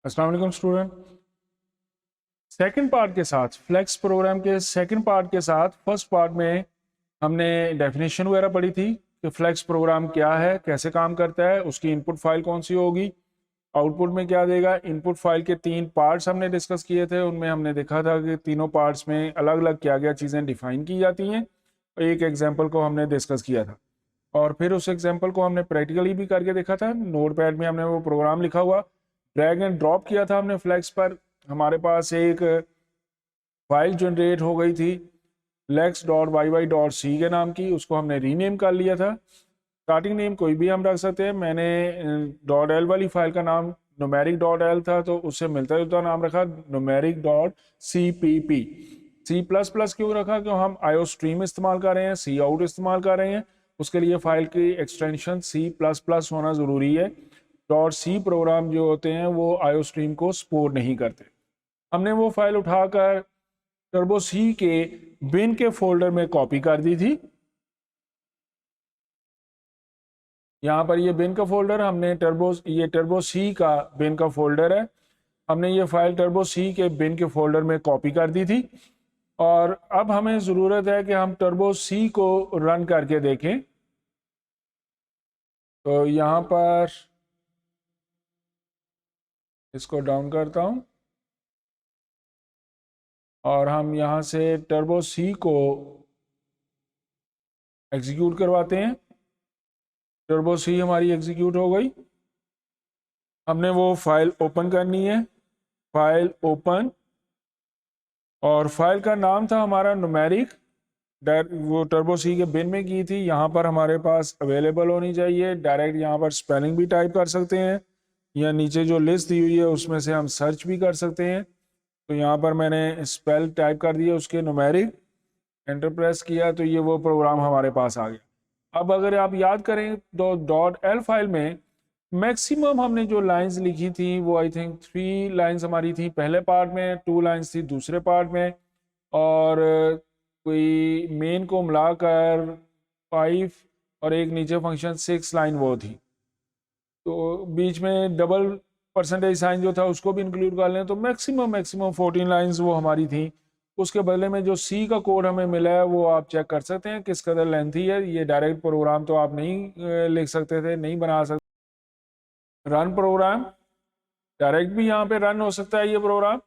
अस्सलाम वालेकुम student. Second part के साथ फ्लेक्स प्रोग्राम के सेकंड पार्ट के साथ फर्स्ट पार्ट में हमने डेफिनेशन वगैरह पढ़ी थी कि फ्लेक्स प्रोग्राम क्या है, कैसे काम करता है, उसकी इनपुट फाइल कौन सी होगी, आउटपुट में क्या देगा। इनपुट फाइल के 3 पार्ट्स हमने डिस्कस किए थे, उनमें हमने देखा था कि तीनों पार्ट्स में अलग अलग क्या क्या चीज़ें डिफाइन की जाती हैं। एक एग्जाम्पल को हमने डिस्कस किया था और फिर उस एग्जाम्पल को हमने प्रैक्टिकली भी करके देखा था। नोट पैड में हमने वो प्रोग्राम लिखा हुआ ड्रैग एंड ड्रॉप किया था हमने फ्लैक्स पर। हमारे पास एक फाइल जनरेट हो गई थी lex.yy.c के नाम की, उसको हमने रीनेम कर लिया था। स्टार्टिंग नेम कोई भी हम रख सकते हैं। मैंने .l वाली फाइल का नाम numeric.l था, तो उससे मिलता जुलता नाम रखा numeric.cpp। C++ क्यों रखा? क्यों हम आईओ स्ट्रीम इस्तेमाल कर रहे हैं, सी आउट इस्तेमाल कर रहे हैं, उसके लिए फाइल की एक्सटेंशन C++ होना ज़रूरी है। .c प्रोग्राम जो होते हैं वो आईओ स्ट्रीम को सपोर्ट नहीं करते। हमने वो फाइल उठाकर टर्बो सी के बिन के फोल्डर में कॉपी कर दी थी। यहाँ पर ये बिन का फोल्डर हमने ये टर्बो सी का बिन का फोल्डर है। हमने ये फाइल टर्बो सी के बिन के फोल्डर में कॉपी कर दी थी और अब हमें ज़रूरत है कि हम टर्बो सी को रन करके देखें। तो यहाँ पर इसको डाउन करता हूँ और हम यहाँ से टर्बो सी को एग्जीक्यूट करवाते हैं। टर्बो सी हमारी एग्जीक्यूट हो गई। हमने वो फाइल ओपन करनी है, फाइल ओपन, और फाइल का नाम था हमारा न्यूमेरिक। वो टर्बो सी के बिन में की थी, यहाँ पर हमारे पास अवेलेबल होनी चाहिए। डायरेक्ट यहाँ पर स्पेलिंग भी टाइप कर सकते हैं या नीचे जो लिस्ट दी हुई है उसमें से हम सर्च भी कर सकते हैं। तो यहाँ पर मैंने स्पेल टाइप कर दिया उसके न्यूमेरिक, एंटर प्रेस किया तो ये वो प्रोग्राम हमारे पास आ गया। अब अगर आप याद करें तो .l फाइल में मैक्सिमम हमने जो लाइंस लिखी थी वो आई थिंक 3 लाइंस हमारी थी पहले पार्ट में, 2 लाइंस थी दूसरे पार्ट में, और कोई मेन को मिलाकर 5 और एक नीचे फंक्शन 6 लाइन वो थी। तो बीच में डबल परसेंटेज साइन जो था उसको भी इंक्लूड कर लें तो मैक्सिमम 14 लाइंस वो हमारी थी। उसके बदले में जो सी का कोड हमें मिला है वो आप चेक कर सकते हैं किस कदर लेंथी है। ये डायरेक्ट प्रोग्राम तो आप नहीं लिख सकते थे, नहीं बना सकते। रन प्रोग्राम डायरेक्ट भी यहाँ पे रन हो सकता है ये प्रोग्राम,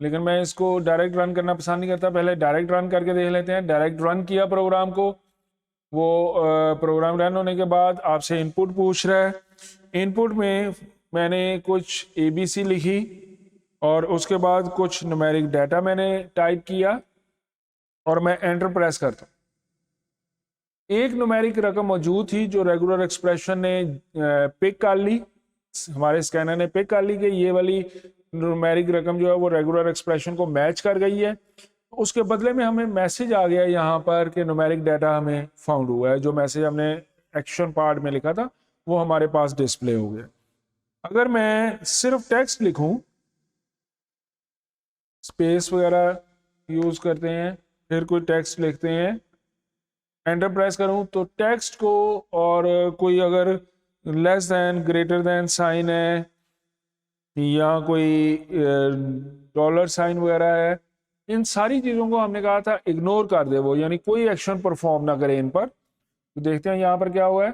लेकिन मैं इसको डायरेक्ट रन करना पसंद नहीं करता। पहले डायरेक्ट रन करके देख लेते हैं। डायरेक्ट रन किया प्रोग्राम को, वो प्रोग्राम रन होने के बाद आपसे इनपुट पूछ रहा है। इनपुट में मैंने कुछ ABC लिखी और उसके बाद कुछ न्यूमेरिक डाटा मैंने टाइप किया और मैं एंटर प्रेस करता हूँ। एक न्यूमेरिक रकम मौजूद थी जो रेगुलर एक्सप्रेशन ने पिक कर ली, हमारे स्कैनर ने पिक कर ली कि ये वाली न्यूमेरिक रकम जो है वो रेगुलर एक्सप्रेशन को मैच कर गई है। उसके बदले में हमें मैसेज आ गया यहाँ पर कि न्यूमेरिक डाटा हमें फाउंड हुआ है। जो मैसेज हमने एक्शन पार्ट में लिखा था वो हमारे पास डिस्प्ले हो गया। अगर मैं सिर्फ टेक्स्ट लिखूं, स्पेस वगैरह यूज करते हैं, फिर कोई टेक्स्ट लिखते हैं, एंटर प्रेस करूं तो टेक्स्ट को, और कोई अगर less than greater than sign है या कोई डॉलर साइन वगैरह है, इन सारी चीज़ों को हमने कहा था इग्नोर कर दे वो, यानी कोई एक्शन परफॉर्म ना करे इन पर। तो देखते हैं यहाँ पर क्या हुआ है,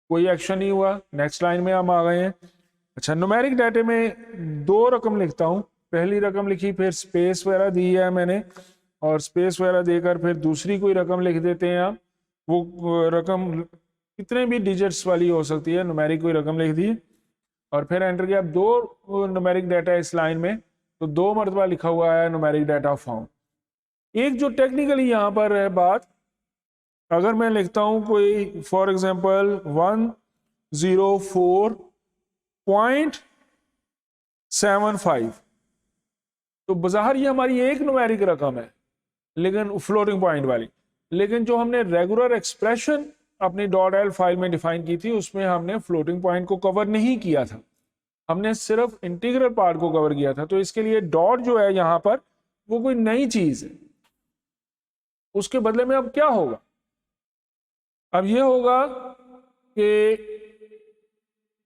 कोई एक्शन नहीं हुआ। नेक्स्ट लाइन में हम आ गए हैं। अच्छा, न्यूमेरिक डाटे में 2 रकम लिखता हूँ। पहली रकम लिखी, फिर स्पेस वगैरह दी है मैंने, और स्पेस वगैरह देकर फिर दूसरी कोई रकम लिख देते हैं आप। वो रकम कितने भी डिजिट्स वाली हो सकती है, न्यूमेरिक कोई रकम लिख दी और फिर एंटर किया। 2 न्यूमेरिक डाटा इस लाइन में, तो 2 मरतबा लिखा हुआ है न्यूमेरिक डाटा फाउंड। एक जो टेक्निकली यहाँ पर है बात, अगर मैं लिखता हूँ कोई फॉर एग्जांपल 104.75, तो बाहर ये हमारी एक न्यूमेरिक रकम है लेकिन फ्लोटिंग पॉइंट वाली, लेकिन जो हमने रेगुलर एक्सप्रेशन अपनी .l फाइल में डिफाइन की थी उसमें हमने फ्लोटिंग पॉइंट को कवर नहीं किया था, हमने सिर्फ इंटीग्रल पार्ट को कवर किया था। तो इसके लिए डॉट जो है यहाँ पर वो कोई नई चीज है। उसके बदले में अब क्या होगा, अब ये होगा कि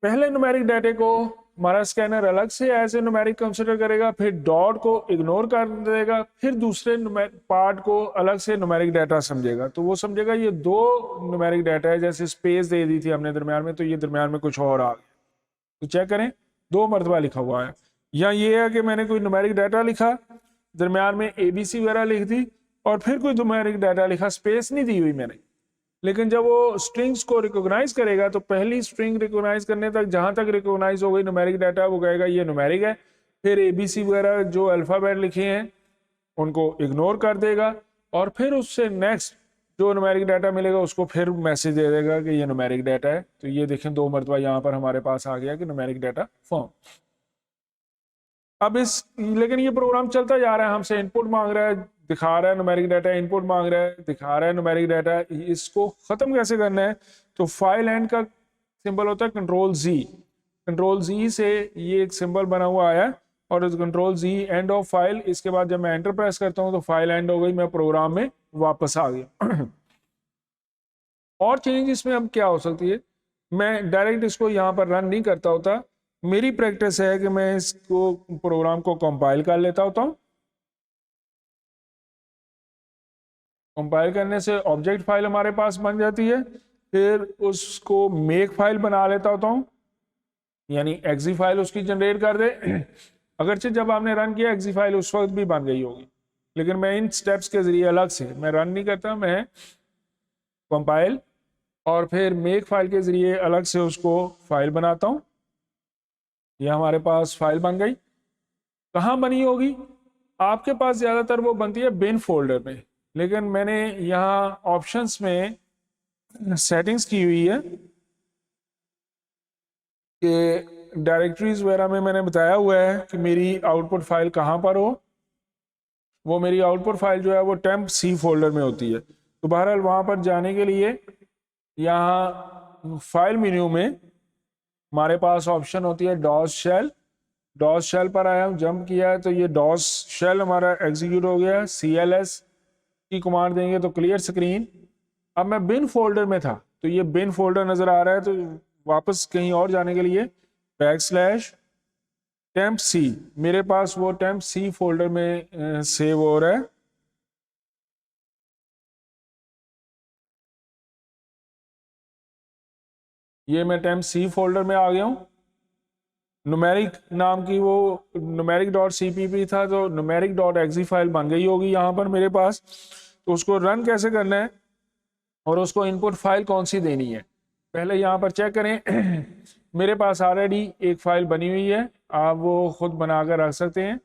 पहले न्यूमेरिक डाटे को हमारा स्कैनर अलग से एज ए न्यूमेरिक कंसिडर करेगा, फिर डॉट को इग्नोर कर देगा, फिर दूसरे पार्ट को अलग से न्यूमेरिक डाटा समझेगा। तो वो समझेगा ये दो न्यूमेरिक डाटा है, जैसे स्पेस दे दी थी हमने दरम्यान में, तो ये दरम्यान में कुछ और आ गया। तो चेक करें, दो मरतबा लिखा हुआ है। या ये है कि मैंने कोई न्यूमेरिक डाटा लिखा, दरम्यान में ABC वगैरह लिख दी, और फिर कोई न्यूमेरिक डाटा लिखा, स्पेस नहीं दी हुई मैंने। लेकिन जब वो स्ट्रिंग्स को रिकॉग्नाइज करेगा तो पहली स्ट्रिंग रिकॉग्नाइज करने तक जहां तक रिकॉग्नाइज हो गई न्यूमेरिक डाटा, वो कहेगा ये न्यूमेरिक है। फिर ABC वगैरह जो अल्फाबेट लिखे हैं उनको इग्नोर कर देगा, और फिर उससे नेक्स्ट जो न्यूमेरिक डाटा मिलेगा उसको फिर मैसेज दे देगा कि ये न्यूमेरिक डाटा है। तो ये देखें दो मरतबा यहाँ पर हमारे पास आ गया कि न्यूमेरिक डाटा फॉर्म। अब लेकिन ये प्रोग्राम चलता जा रहा है, हमसे इनपुट मांग रहा है, दिखा रहा है न्यूमेरिक डाटा, इनपुट मांग रहा है, दिखा रहा है न्यूमेरिक डाटा। इसको खत्म कैसे करना है? तो फाइल एंड का सिंबल होता है Ctrl+Z। Ctrl+Z से ये एक सिंबल बना हुआ आया, और Ctrl+Z एंड ऑफ फाइल। इसके बाद जब मैं एंटर प्रेस करता हूं तो फाइल एंड हो गई, मैं प्रोग्राम में वापस आ गया। और चेंज इसमें अब क्या हो सकती है, मैं डायरेक्ट इसको यहाँ पर रन नहीं करता होता। मेरी प्रैक्टिस है कि मैं इसको प्रोग्राम को कंपाइल कर लेता होता हूँ। कंपाइल करने से ऑब्जेक्ट फाइल हमारे पास बन जाती है, फिर उसको मेक फाइल बना लेता होता हूँ, यानी एक्जी फाइल उसकी जनरेट कर दे। अगरचे जब आपने रन किया एक्जी फाइल उस वक्त भी बन गई होगी, लेकिन मैं इन स्टेप्स के जरिए अलग से मैं रन नहीं करता, मैं कंपाइल और फिर मेक फाइल के जरिए अलग से उसको फाइल बनाता हूँ। ये हमारे पास फाइल बन गई। कहाँ बनी होगी? आपके पास ज़्यादातर वो बनती है बिन फोल्डर में, लेकिन मैंने यहाँ ऑप्शंस में सेटिंग्स की हुई है कि डायरेक्टरीज वगैरह में मैंने बताया हुआ है कि मेरी आउटपुट फाइल कहाँ पर हो। वो मेरी आउटपुट फाइल जो है वो temp.c फोल्डर में होती है। तो बहरहाल वहाँ पर जाने के लिए यहाँ फाइल मेन्यू में हमारे पास ऑप्शन होती है डॉस शेल। डॉस शेल पर आया हूँ, जंप किया है तो ये डॉस शेल हमारा एग्जीक्यूट हो गया। CLS की कमांड देंगे तो क्लियर स्क्रीन। अब मैं बिन फोल्डर में था तो ये बिन फोल्डर नजर आ रहा है, तो वापस कहीं और जाने के लिए \temp.c, मेरे पास वो temp.c फोल्डर में सेव हो रहा है। ये मैं temp.c फोल्डर में आ गया हूँ। न्यूमेरिक नाम की वो numeric.cpp था, तो numeric.exe फाइल बन गई होगी यहाँ पर मेरे पास। तो उसको रन कैसे करना है और उसको इनपुट फाइल कौन सी देनी है, पहले यहाँ पर चेक करें। मेरे पास ऑलरेडी एक फाइल बनी हुई है, आप वो खुद बनाकर रख सकते हैं।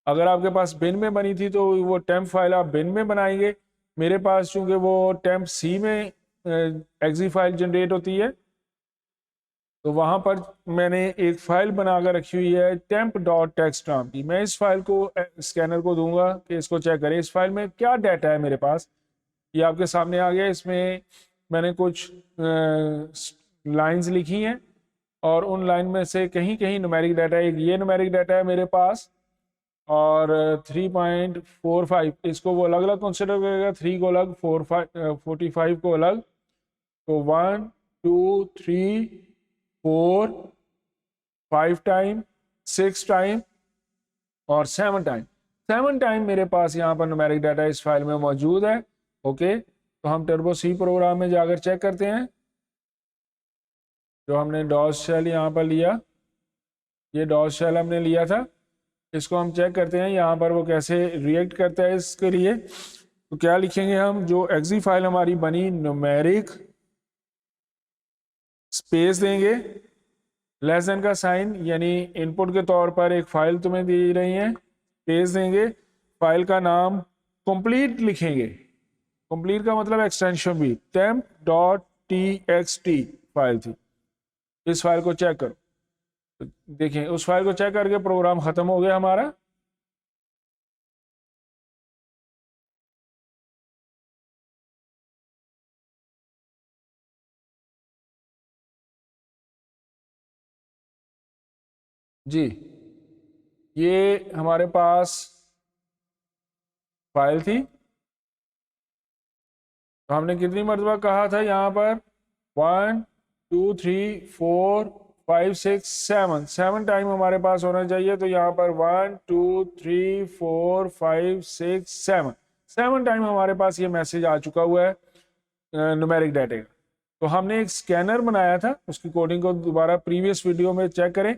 अगर आपके पास बिन में बनी थी तो वो टेम्प फाइल आप बिन में बनाएंगे। मेरे पास चूंकि वो temp.c में exe फाइल जनरेट होती है, तो वहां पर मैंने एक फाइल बनाकर रखी हुई है temp.txt नाम की। मैं इस फाइल को स्कैनर को दूंगा कि इसको चेक करें इस फाइल में क्या डाटा है मेरे पास। ये आपके सामने आ गया। इसमें मैंने कुछ लाइंस लिखी हैं और उन लाइन में से कहीं कहीं न्यूमेरिक डाटा, एक ये न्यूमेरिक डाटा है मेरे पास, और 3.45 इसको वो अलग अलग कंसिडर करेगा, 3 को अलग, 45 को अलग। तो 1 2 3 4 5 टाइम, 6 टाइम और 7 टाइम। 7 टाइम मेरे पास यहाँ पर न्यूमेरिक डाटा इस फाइल में मौजूद है। ओके, तो हम turbo-c प्रोग्राम में जाकर चेक करते हैं। जो हमने डॉस शेल यहाँ पर लिया, ये डॉस शेल हमने लिया था, इसको हम चेक करते हैं यहाँ पर वो कैसे रिएक्ट करता है। इसके लिए तो क्या लिखेंगे हम, जो exe फाइल हमारी बनी न्यूमेरिक स्पेस देंगे, लेस देन का साइन, यानी इनपुट के तौर पर एक फाइल तुम्हें दी रही है, स्पेस देंगे, फाइल का नाम कंप्लीट लिखेंगे। कंप्लीट का मतलब एक्सटेंशन भी, temp.txt फाइल थी। इस फाइल को चेक करो, तो देखें उस फाइल को चेक करके प्रोग्राम खत्म हो गया हमारा। जी, ये हमारे पास फाइल थी। तो हमने कितनी मरतबा कहा था यहाँ पर, 1 2 3 4 5 6 7 7 टाइम हमारे पास होना चाहिए। तो यहाँ पर 1 2 3 4 5 6 7 7 टाइम हमारे पास ये मैसेज आ चुका हुआ है न्यूमेरिक डाटा का। तो हमने एक स्कैनर बनाया था, उसकी कोडिंग को दोबारा प्रीवियस वीडियो में चेक करें।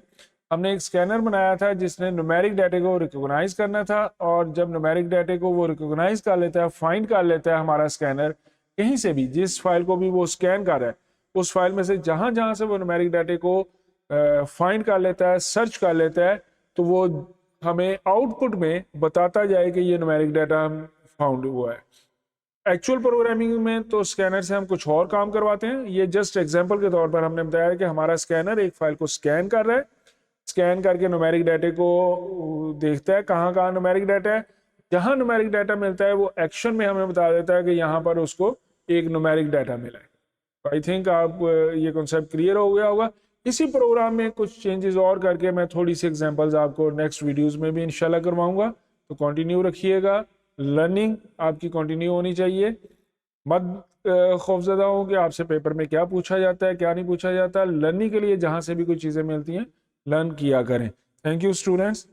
हमने एक स्कैनर बनाया था जिसने न्यूमेरिक डाटा को रिकॉग्नाइज करना था, और जब न्यूमेरिक डाटा को वो रिकॉग्नाइज कर लेता है, फाइंड कर लेता है हमारा स्कैनर, कहीं से भी जिस फाइल को भी वो स्कैन कर रहा है उस फाइल में से जहां जहां से वो न्यूमेरिक डाटा को फाइंड कर लेता है, सर्च कर लेता है, तो वो हमें आउटपुट में बताता जाए कि ये न्यूमेरिक डाटा हम फाउंड हुआ है। एक्चुअल प्रोग्रामिंग में तो स्कैनर से हम कुछ और काम करवाते हैं। ये जस्ट एग्जांपल के तौर पर हमने बताया कि हमारा स्कैनर एक फाइल को स्कैन कर रहा है, स्कैन करके न्यूमेरिक डाटा को देखता है कहाँ कहाँ न्यूमेरिक डाटा है, जहाँ न्यूमेरिक डाटा मिलता है वो एक्शन में हमें बता देता है कि यहाँ पर उसको एक न्यूमेरिक डाटा मिला है। आई थिंक आप ये कॉन्सेप्ट क्लियर हो गया होगा। इसी प्रोग्राम में कुछ चेंजेस और करके मैं थोड़ी सी एग्जांपल्स आपको नेक्स्ट वीडियोस में भी इंशाल्लाह करवाऊंगा। तो कंटिन्यू रखिएगा, लर्निंग आपकी कंटिन्यू होनी चाहिए। मत खौफजदा हो कि आपसे पेपर में क्या पूछा जाता है क्या नहीं पूछा जाता। लर्निंग के लिए जहाँ से भी कोई चीज़ें मिलती हैं लर्न किया करें। Thank you students.